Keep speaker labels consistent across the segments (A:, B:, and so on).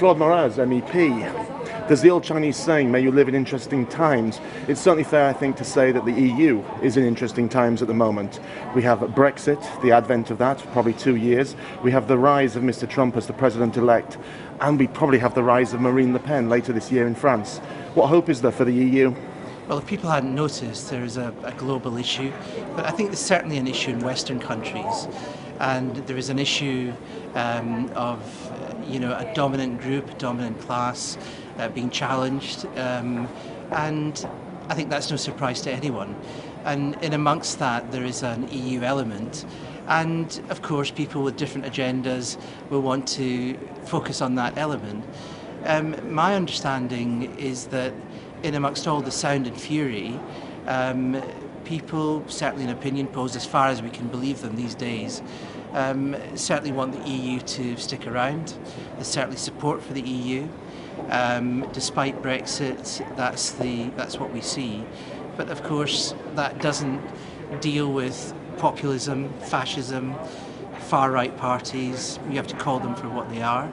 A: Claude Moraes MEP. There's the old Chinese saying, may you live in interesting times. It's certainly fair, I think, to say that the EU is in interesting times at the moment. We have Brexit, the advent of that, probably 2 years. We have the rise of Mr. Trump as the president-elect. And we probably have the rise of Marine Le Pen later this year in France. What hope is there for the EU?
B: Well, if people hadn't noticed, there is a global issue, but I think there's certainly an issue in Western countries, and there is an issue of a dominant group, a dominant class being challenged, and I think that's no surprise to anyone. And in amongst that, there is an EU element. And of course, people with different agendas will want to focus on that element. My understanding is that in amongst all the sound and fury, people, certainly in opinion polls, as far as we can believe them these days, certainly want the EU to stick around. There's certainly support for the EU. Despite Brexit, that's what we see. But of course, that doesn't deal with populism, fascism, far-right parties. You have to call them for what they are.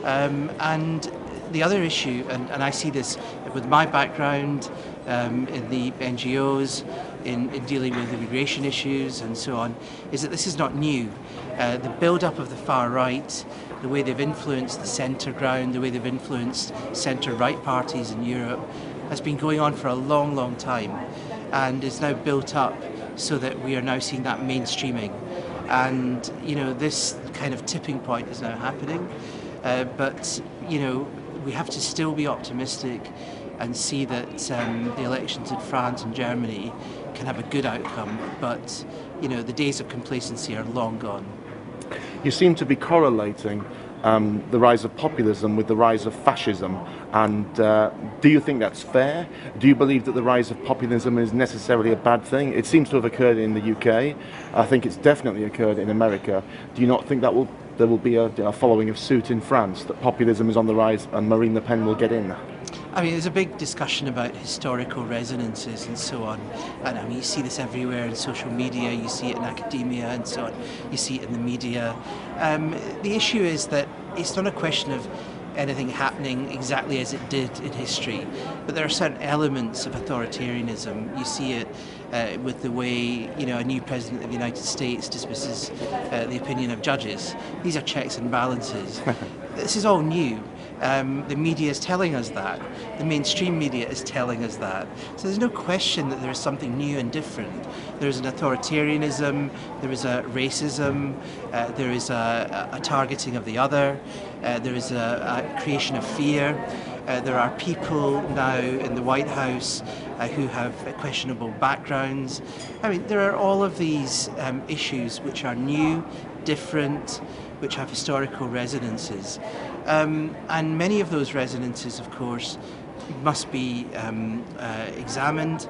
B: And the other issue, and I see this with my background in the NGOs, in dealing with immigration issues and so on, is that this is not new. The build-up of the far right, the way they've influenced the centre ground, the way they've influenced centre-right parties in Europe, has been going on for a long, long time, and is now built up so that we are now seeing that mainstreaming. And this kind of tipping point is now happening, but we have to still be optimistic and see that the elections in France and Germany can have a good outcome, but the days of complacency are long gone.
A: You seem to be correlating the rise of populism with the rise of fascism, and do you think that's fair? Do you believe that the rise of populism is necessarily a bad thing? It seems to have occurred in the UK. I think it's definitely occurred in America. Do you not think that there will be a following of suit in France, that populism is on the rise and Marine Le Pen will get in?
B: I mean, there's a big discussion about historical resonances and so on, and I mean, you see this everywhere in social media, you see it in academia and so on, you see it in the media. The issue is that it's not a question of anything happening exactly as it did in history, but there are certain elements of authoritarianism. You see it with the way a new president of the United States dismisses the opinion of judges. These are checks and balances. This is all new. The media is telling us that. The mainstream media is telling us that. So there's no question that there is something new and different. There is an authoritarianism, there is a racism, there is a targeting of the other, there is a creation of fear. There are people now in the White House who have questionable backgrounds. I mean, there are all of these issues which are new, different, which have historical resonances. And many of those resonances, of course, must be examined,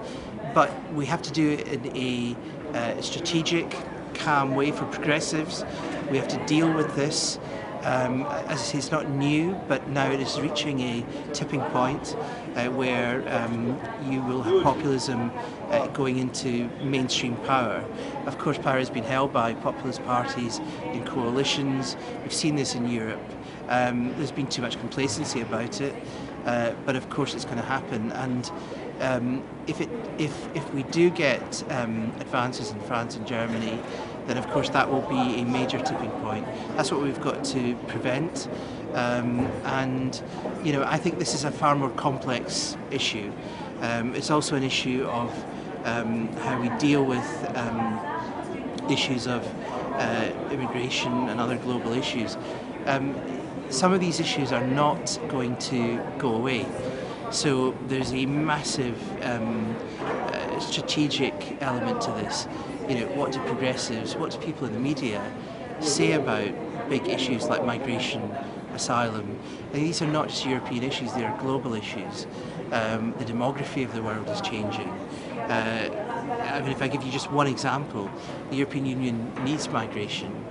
B: but we have to do it in a strategic, calm way for progressives. We have to deal with this. As I say, it's not new, but now it is reaching a tipping point where you will have populism going into mainstream power. Of course, power has been held by populist parties in coalitions. We've seen this in Europe. There's been too much complacency about it, but of course it's going to happen. And if we do get advances in France and Germany, then of course that will be a major tipping point. That's what we've got to prevent. And I think this is a far more complex issue. It's also an issue of how we deal with issues of immigration and other global issues. Some of these issues are not going to go away. So there's a massive strategic element to this. What do progressives, what do people in the media say about big issues like migration, asylum? And these are not just European issues, they are global issues. The demography of the world is changing. I mean, if I give you just one example, the European Union needs migration,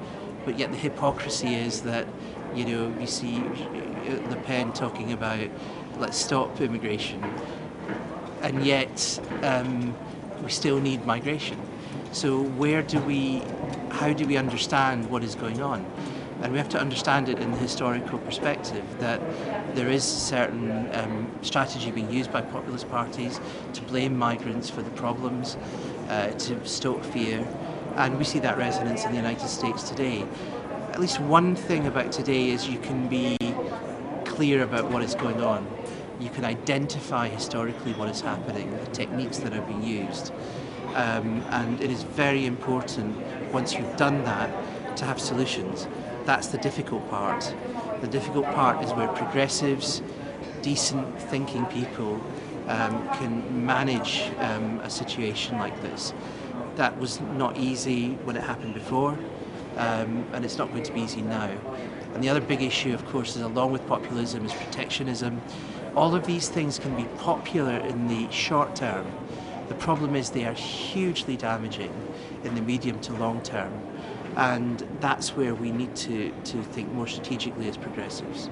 B: but yet the hypocrisy is that you see Le Pen talking about let's stop immigration, and yet we still need migration. So how do we understand what is going on? And we have to understand it in the historical perspective, that there is certain strategy being used by populist parties to blame migrants for the problems, to stoke fear, and we see that resonance in the United States today. At least one thing about today is you can be clear about what is going on. You can identify historically what is happening, the techniques that are being used. And it is very important, once you've done that, to have solutions. That's the difficult part. The difficult part is where progressives, decent thinking people can manage a situation like this. That was not easy when it happened before, and it's not going to be easy now. And the other big issue, of course, is along with populism is protectionism. All of these things can be popular in the short term. The problem is they are hugely damaging in the medium to long term. And that's where we need to think more strategically as progressives.